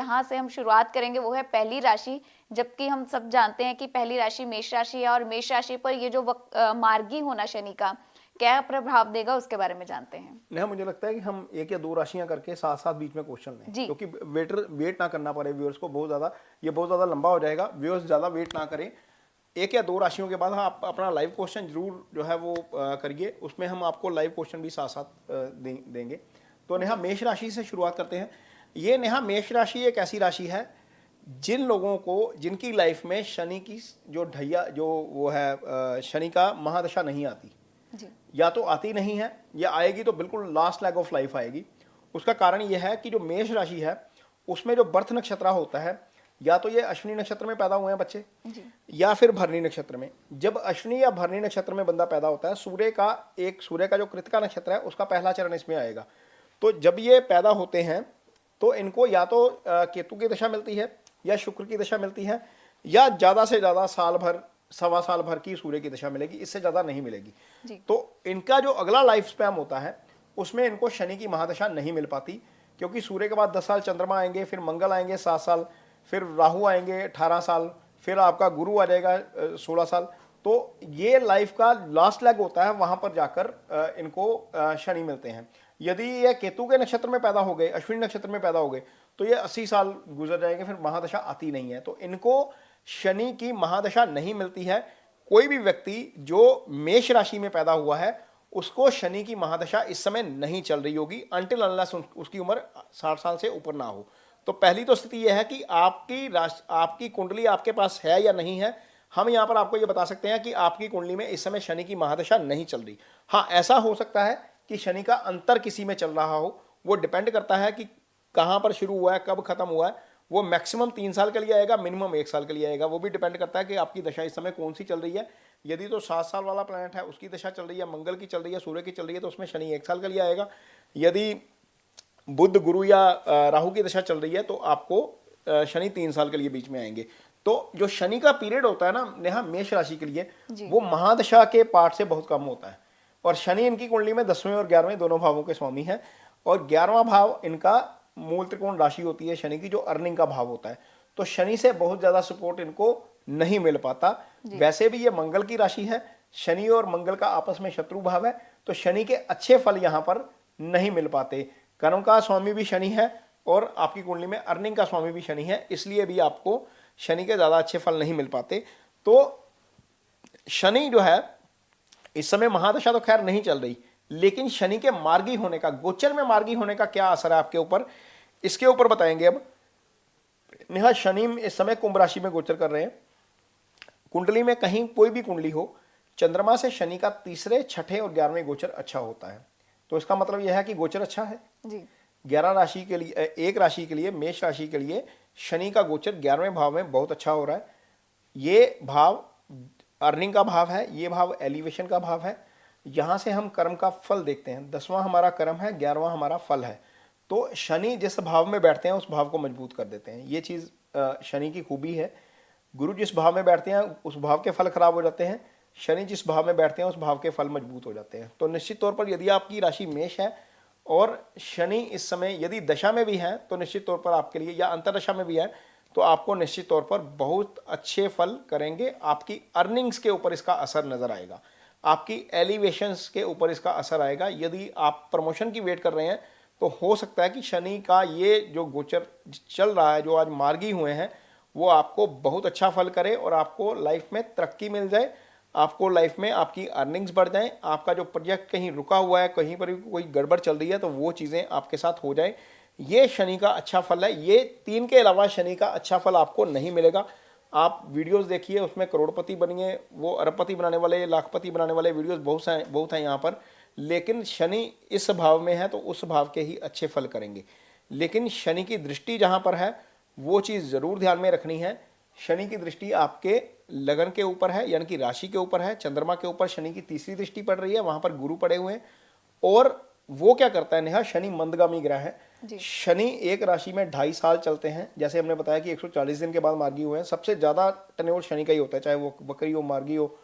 जहां से हम शुरुआत करेंगे वो है पहली राशि, जबकि हम सब जानते हैं कि पहली राशि मेष राशि है और मेष राशि पर ये जो मार्गी होना शनि का क्या प्रभाव देगा उसके बारे में जानते हैं। नहीं, मुझे लगता है कि हम एक या दो राशियां करके साथ साथ बीच में क्वेश्चन लें, जी क्योंकि वेट ना करना पड़े व्यूअर्स को बहुत ज़्यादा, ये बहुत ज़्यादा लंबा हो जाएगा। व्यूअर्स ज़्यादा वेट ना करें, एक या दो राशियों के बाद आप अपना लाइव क्वेश्चन जरूर जो है वो करिए, उसमें हम आपको लाइव क्वेश्चन भी साथ साथ देंगे। तो नेहा, मेष राशि से शुरुआत करते हैं। ये नेहा, मेष राशि एक ऐसी राशि है जिन लोगों को, जिनकी लाइफ में शनि की जो ढैया जो वो है, शनि का महादशा नहीं आती, जी या तो आती नहीं है या आएगी तो बिल्कुल लास्ट लेग ऑफ लाइफ आएगी। उसका कारण यह है कि जो मेष राशि है उसमें जो बर्थ नक्षत्र होता है, या तो ये अश्विनी नक्षत्र में पैदा हुए हैं बच्चे जी या फिर भरणी नक्षत्र में। जब अश्विनी या भरणी नक्षत्र में बंदा पैदा होता है, सूर्य का जो कृतिका नक्षत्र है उसका पहला चरण इसमें आएगा। तो जब ये पैदा होते हैं तो इनको या तो केतु की दशा मिलती है या शुक्र की दशा मिलती है, या ज़्यादा से ज़्यादा साल भर, सवा साल भर की सूर्य की दशा मिलेगी, इससे ज़्यादा नहीं मिलेगी। तो इनका जो अगला लाइफ स्पैन होता है उसमें इनको शनि की महादशा नहीं मिल पाती, क्योंकि सूर्य के बाद 10 साल चंद्रमा आएंगे, फिर मंगल आएंगे 7 साल, फिर राहु आएंगे 18 साल, फिर आपका गुरु आ जाएगा 16 साल। तो ये लाइफ का लास्ट लेग होता है, वहां पर जाकर इनको शनि मिलते हैं। यदि ये केतु के नक्षत्र में पैदा हो गए, अश्विनी नक्षत्र में पैदा हो गए, तो ये 80 साल गुजर जाएंगे, फिर महादशा आती नहीं है। तो इनको शनि की महादशा नहीं मिलती है। कोई भी व्यक्ति जो मेष राशि में पैदा हुआ है उसको शनि की महादशा इस समय नहीं चल रही होगी, अनटिल अनलेस उसकी उम्र 60 साल से ऊपर ना हो। तो पहली तो स्थिति यह है कि आपकी कुंडली आपके पास है या नहीं है। हम यहां पर आपको यह बता सकते हैं कि आपकी कुंडली में इस समय शनि की महादशा नहीं चल रही। हाँ, ऐसा हो सकता है कि शनि का अंतर किसी में चल रहा हो, वो डिपेंड करता है कि कहां पर शुरू हुआ है, कब खत्म हुआ है। वो मैक्सिमम 3 साल के लिए आएगा, मिनिमम 1 साल के लिए आएगा। वो भी डिपेंड करता है कि आपकी दशा इस समय कौन सी चल रही है। यदि तो 7 साल वाला प्लैनेट है उसकी दशा चल रही है, मंगल की चल रही है, सूर्य की चल रही है, तो उसमें शनि 1 साल के लिए आएगा। यदि बुध, गुरु या राहु की दशा चल रही है तो आपको शनि 3 साल के लिए बीच में आएंगे। तो जो शनि का पीरियड होता है ना नेहा, मेष राशि के लिए वो महादशा के पार्ट से बहुत कम होता है। और शनि इनकी कुंडली में 10वें और 11वें दोनों भावों के स्वामी है, और 11वां भाव इनका मूल त्रिकोण राशि होती है शनि की, जो अर्निंग का भाव होता है। तो शनि से बहुत ज्यादा सपोर्ट इनको नहीं मिल पाता। वैसे भी ये मंगल की राशि है, शनि और मंगल का आपस में शत्रु भाव है, तो शनि के अच्छे फल यहां पर नहीं मिल पाते। कर्म का स्वामी भी शनि है और आपकी कुंडली में अर्निंग का स्वामी भी शनि है, इसलिए भी आपको शनि के ज्यादा अच्छे फल नहीं मिल पाते। तो शनि जो है इस समय महादशा तो खैर नहीं चल रही, लेकिन शनि के मार्गी होने का, गोचर में मार्गी होने का क्या असर है आपके ऊपर, इसके ऊपर बताएंगे अब। नेहा, शनि इस समय कुंभ राशि में गोचर कर रहे हैं। कुंडली में कहीं कोई भी कुंडली हो, चंद्रमा से शनि का तीसरे, छठे और 11वें गोचर अच्छा होता है। तो इसका मतलब यह है कि गोचर अच्छा है जी। 11 राशि के लिए, एक राशि के लिए, मेष राशि के लिए शनि का गोचर 11वें भाव में बहुत अच्छा हो रहा है। ये भाव अर्निंग का भाव है, ये भाव एलिवेशन का भाव है। यहां से हम कर्म का फल देखते हैं। 10वां हमारा कर्म है, 11वां हमारा फल है। तो शनि जिस भाव में बैठते हैं उस भाव को मजबूत कर देते हैं। ये चीज शनि की खूबी है। गुरु जिस भाव में बैठते हैं उस भाव के फल खराब हो जाते हैं, शनि जिस भाव में बैठते हैं उस भाव के फल मजबूत हो जाते हैं। तो निश्चित तौर पर यदि आपकी राशि मेष है और शनि इस समय यदि दशा में भी है तो निश्चित तौर पर आपके लिए, या अंतरदशा में भी है तो आपको निश्चित तौर पर बहुत अच्छे फल करेंगे। आपकी अर्निंग्स के ऊपर इसका असर नजर आएगा, आपकी एलिवेशंस के ऊपर इसका असर आएगा। यदि आप प्रमोशन की वेट कर रहे हैं तो हो सकता है कि शनि का ये जो गोचर चल रहा है, जो आज मार्गी हुए हैं, वो आपको बहुत अच्छा फल करे और आपको लाइफ में तरक्की मिल जाए, आपको लाइफ में आपकी अर्निंग्स बढ़ जाएं, आपका जो प्रोजेक्ट कहीं रुका हुआ है, कहीं पर कोई गड़बड़ चल रही है, तो वो चीज़ें आपके साथ हो जाए। ये शनि का अच्छा फल है। ये 3 के अलावा शनि का अच्छा फल आपको नहीं मिलेगा। आप वीडियोस देखिए, उसमें करोड़पति बनिए, वो अरबपति बनाने वाले, लाखपति बनाने वाले वीडियोस बहुत हैं यहाँ पर। लेकिन शनि इस भाव में है तो उस भाव के ही अच्छे फल करेंगे। लेकिन शनि की दृष्टि जहाँ पर है वो चीज़ ज़रूर ध्यान में रखनी है। शनि की दृष्टि आपके लगन के ऊपर है, यानी कि राशि के ऊपर है। चंद्रमा के ऊपर शनि की तीसरी दृष्टि पड़ रही है, वहां पर गुरु पड़े हुए हैं। और वो क्या करता है नेहा, शनि मंदगामी ग्रह है। शनि एक राशि में 2.5 साल चलते हैं। जैसे हमने बताया कि 140 दिन के बाद मार्गी हुए हैं। सबसे ज्यादा टर्नओवर शनि का ही होता है, चाहे वो बकरी हो, मार्गी हो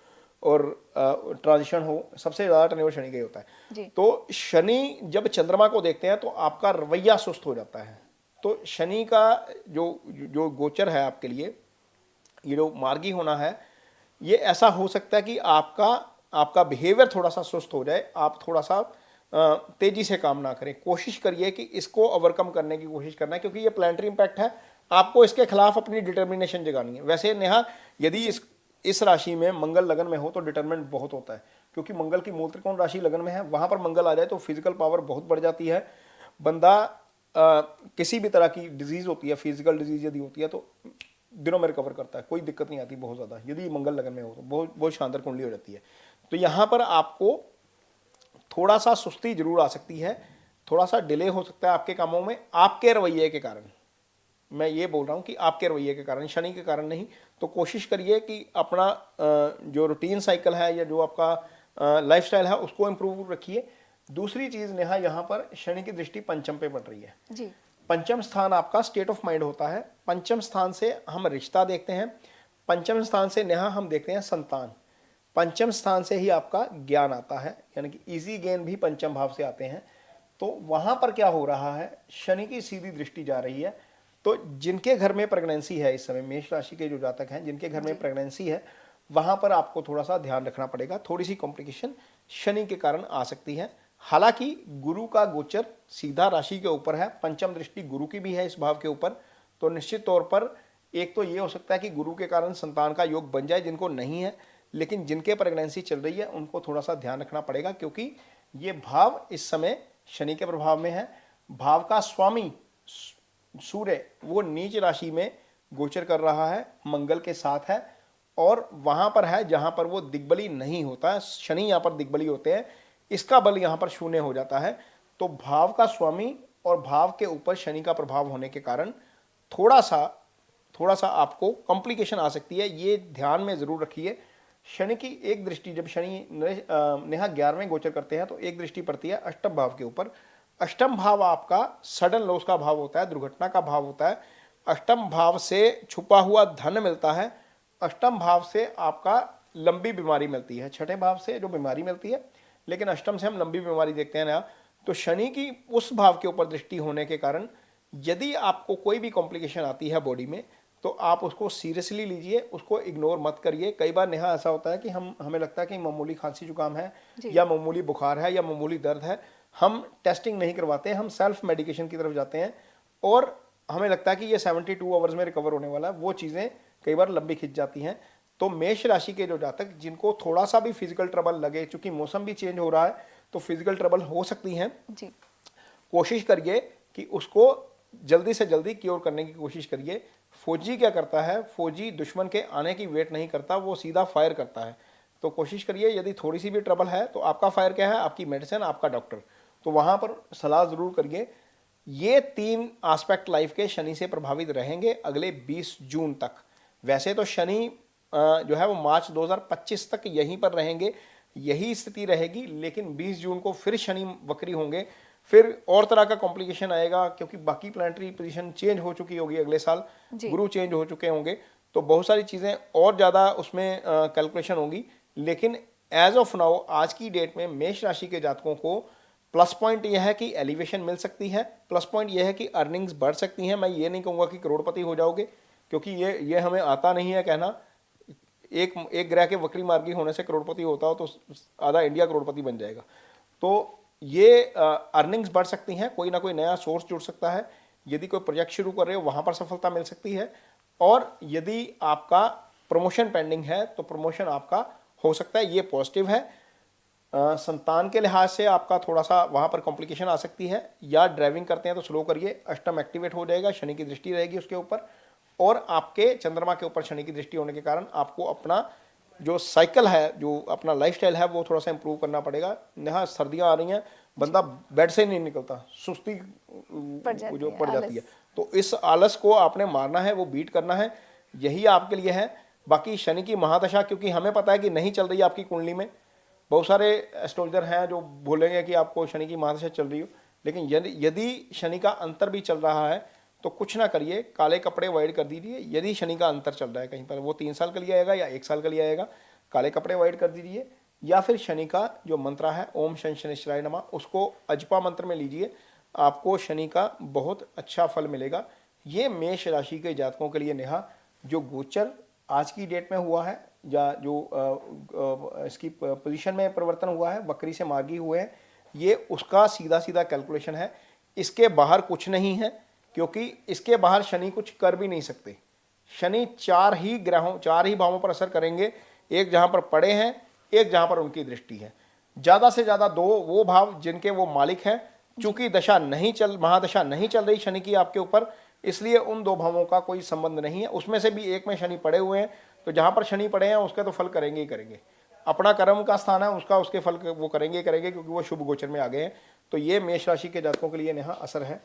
और ट्रांजिशन हो, सबसे ज्यादा टर्नओवर शनि का ही होता है। तो शनि जब चंद्रमा को देखते हैं तो आपका रवैया सुस्त हो जाता है। तो शनि का जो जो गोचर है आपके लिए, ये जो मार्गी होना है, ये ऐसा हो सकता है कि आपका आपका बिहेवियर थोड़ा सा सुस्त हो जाए, आप थोड़ा सा तेजी से काम ना करें। कोशिश करिए कि इसको ओवरकम करने की कोशिश करना है, क्योंकि ये प्लानिटरी इंपैक्ट है, आपको इसके खिलाफ अपनी डिटर्मिनेशन जगानी है। वैसे नेहा, यदि इस राशि में मंगल लगन में हो तो डिटरमेंट बहुत होता है, क्योंकि मंगल की मूल त्रिकोण राशि लगन में है, वहां पर मंगल आ जाए तो फिजिकल पावर बहुत बढ़ जाती है। बंदा किसी भी तरह की डिजीज होती है, फिजिकल डिजीज यदि होती है तो दिनों में रिकवर करता है, कोई दिक्कत नहीं आती बहुत ज़्यादा। यदि मंगल लगन में हो तो बहुत बहुत शानदार कुंडली हो जाती है। तो यहाँ पर आपको थोड़ा सा सुस्ती जरूर आ सकती है, थोड़ा सा डिले हो सकता है आपके कामों में, आपके रवैये के कारण। मैं ये बोल रहा हूँ कि आपके रवैये के कारण, शनि के कारण नहीं। तो कोशिश करिए कि अपना जो रूटीन साइकिल है या जो आपका लाइफस्टाइल है उसको इम्प्रूव रखिए। दूसरी चीज़ नेहा, यहाँ पर शनि की दृष्टि पंचम पे पड़ रही है जी। पंचम स्थान आपका स्टेट ऑफ माइंड होता है। पंचम स्थान से हम रिश्ता देखते हैं, पंचम स्थान से नेहा हम देखते हैं संतान, पंचम स्थान से ही आपका ज्ञान आता है, यानी कि इजी गेन भी पंचम भाव से आते हैं। तो वहां पर क्या हो रहा है, शनि की सीधी दृष्टि जा रही है। तो जिनके घर में प्रेगनेंसी है इस समय, मेष राशि के जो जातक हैं जिनके घर में प्रेगनेंसी है, वहां पर आपको थोड़ा सा ध्यान रखना पड़ेगा। थोड़ी सी कॉम्प्लिकेशन शनि के कारण आ सकती है। हालांकि गुरु का गोचर सीधा राशि के ऊपर है, पंचम दृष्टि गुरु की भी है इस भाव के ऊपर, तो निश्चित तौर पर एक तो ये हो सकता है कि गुरु के कारण संतान का योग बन जाए, जिनको नहीं है। लेकिन जिनके प्रेगनेंसी चल रही है उनको थोड़ा सा ध्यान रखना पड़ेगा, क्योंकि ये भाव इस समय शनि के प्रभाव में है। भाव का स्वामी सूर्य वो नीच राशि में गोचर कर रहा है, मंगल के साथ है, और वहां पर है जहां पर वो दिग्बली नहीं होता है। शनि यहाँ पर दिग्बली होते हैं, इसका बल यहाँ पर शून्य हो जाता है। तो भाव का स्वामी और भाव के ऊपर शनि का प्रभाव होने के कारण थोड़ा सा आपको कॉम्प्लिकेशन आ सकती है, ये ध्यान में जरूर रखिए। शनि की एक दृष्टि, जब शनि नेहा 11वें गोचर करते हैं तो एक दृष्टि पड़ती है अष्टम भाव के ऊपर। अष्टम भाव आपका सडन लॉस का भाव होता है, दुर्घटना का भाव होता है। अष्टम भाव से छुपा हुआ धन मिलता है, अष्टम भाव से आपका लंबी बीमारी मिलती है। छठे भाव से जो बीमारी मिलती है, लेकिन अष्टम से हम लंबी बीमारी देखते हैं ना। तो शनि की उस भाव के ऊपर दृष्टि होने के कारण यदि आपको कोई भी कॉम्प्लिकेशन आती है बॉडी में, तो आप उसको सीरियसली लीजिए, उसको इग्नोर मत करिए। कई बार नेहा ऐसा होता है कि हमें लगता है कि मामूली खांसी जुकाम है या मामूली बुखार है या मामूली दर्द है, हम टेस्टिंग नहीं करवाते, हम सेल्फ मेडिकेशन की तरफ जाते हैं और हमें लगता है कि ये 72 आवर्स में रिकवर होने वाला है। वो चीज़ें कई बार लंबी खिंच जाती हैं। तो मेष राशि के जो जातक जिनको थोड़ा सा भी फिजिकल ट्रबल लगे, चूंकि मौसम भी चेंज हो रहा है तो फिजिकल ट्रबल हो सकती हैं जी, कोशिश करिए कि उसको जल्दी से जल्दी क्योर करने की कोशिश करिए। फौजी क्या करता है, फौजी दुश्मन के आने की वेट नहीं करता, वो सीधा फायर करता है। तो कोशिश करिए यदि थोड़ी सी भी ट्रबल है तो आपका फायर क्या है, आपकी मेडिसिन, आपका डॉक्टर, तो वहां पर सलाह जरूर करिए। ये 3 एस्पेक्ट लाइफ के शनि से प्रभावित रहेंगे अगले 20 जून तक। वैसे तो शनि जो है वो मार्च 2025 तक यहीं पर रहेंगे, यही स्थिति रहेगी, लेकिन 20 जून को फिर शनि वक्री होंगे, फिर और तरह का कॉम्प्लिकेशन आएगा, क्योंकि बाकी प्लानिटरी पोजीशन चेंज हो चुकी होगी, अगले साल गुरु चेंज हो चुके होंगे, तो बहुत सारी चीज़ें और ज़्यादा उसमें कैलकुलेशन होगी। लेकिन एज ऑफ नाउ आज की डेट में मेष राशि के जातकों को प्लस पॉइंट यह है कि एलिवेशन मिल सकती है, प्लस पॉइंट यह है कि अर्निंग्स बढ़ सकती हैं। मैं ये नहीं कहूँगा कि करोड़पति हो जाओगे, क्योंकि ये हमें आता नहीं है कहना। एक ग्रह के वक्री मार्गी होने से करोड़पति होता हो तो आधा इंडिया करोड़पति बन जाएगा। तो ये अर्निंग्स बढ़ सकती हैं, कोई ना कोई नया सोर्स जुड़ सकता है, यदि कोई प्रोजेक्ट शुरू कर रहे हो वहां पर सफलता मिल सकती है, और यदि आपका प्रमोशन पेंडिंग है तो प्रमोशन आपका हो सकता है, ये पॉजिटिव है। संतान के लिहाज से आपका थोड़ा सा वहां पर कॉम्प्लिकेशन आ सकती है, या ड्राइविंग करते हैं तो स्लो करिए, अष्टम एक्टिवेट हो जाएगा, शनि की दृष्टि रहेगी उसके ऊपर, और आपके चंद्रमा के ऊपर शनि की दृष्टि होने के कारण आपको अपना जो साइकिल है, जो अपना लाइफस्टाइल है, वो थोड़ा सा इंप्रूव करना पड़ेगा। यहाँ सर्दियाँ आ रही हैं, बंदा बेड से नहीं निकलता, सुस्ती जो पड़ जाती है, तो इस आलस को आपने मारना है, वो बीट करना है, यही आपके लिए है। बाकी शनि की महादशा, क्योंकि हमें पता है कि नहीं चल रही है आपकी कुंडली में, बहुत सारे एस्ट्रोलॉजर हैं जो बोलेंगे कि आपको शनि की महादशा चल रही हो, लेकिन यदि शनि का अंतर भी चल रहा है तो कुछ ना करिए, काले कपड़े अवॉइड कर दीजिए। यदि शनि का अंतर चल रहा है कहीं पर, वो 3 साल के लिए आएगा या 1 साल के लिए आएगा, काले कपड़े अवॉइड कर दीजिए, या फिर शनि का जो मंत्र है ओम शनि शनिश्चराय नमः, उसको अजपा मंत्र में लीजिए। आपको शनि का बहुत अच्छा फल मिलेगा। ये मेष राशि के जातकों के लिए नेहा जो गोचर आज की डेट में हुआ है या जो इसकी पोजीशन में परिवर्तन हुआ है, वक्री से मार्गी हुए हैं, ये उसका सीधा सीधा कैलकुलेशन है। इसके बाहर कुछ नहीं है, क्योंकि इसके बाहर शनि कुछ कर भी नहीं सकते। शनि चार ही भावों पर असर करेंगे, एक जहां पर पड़े हैं, एक जहां पर उनकी दृष्टि है। ज्यादा से ज्यादा दो वो भाव जिनके वो मालिक हैं। चूंकि महादशा नहीं चल रही शनि की आपके ऊपर, इसलिए उन दो भावों का कोई संबंध नहीं है। उसमें से भी एक में शनि पड़े हुए हैं, तो जहां पर शनि पड़े हैं उसके तो फल करेंगे ही करेंगे। अपना कर्म का स्थान है उसके फल वो करेंगे ही करेंगे, क्योंकि वो शुभ गोचर में आ गए हैं। तो ये मेष राशि के जातकों के लिए नेहा असर है।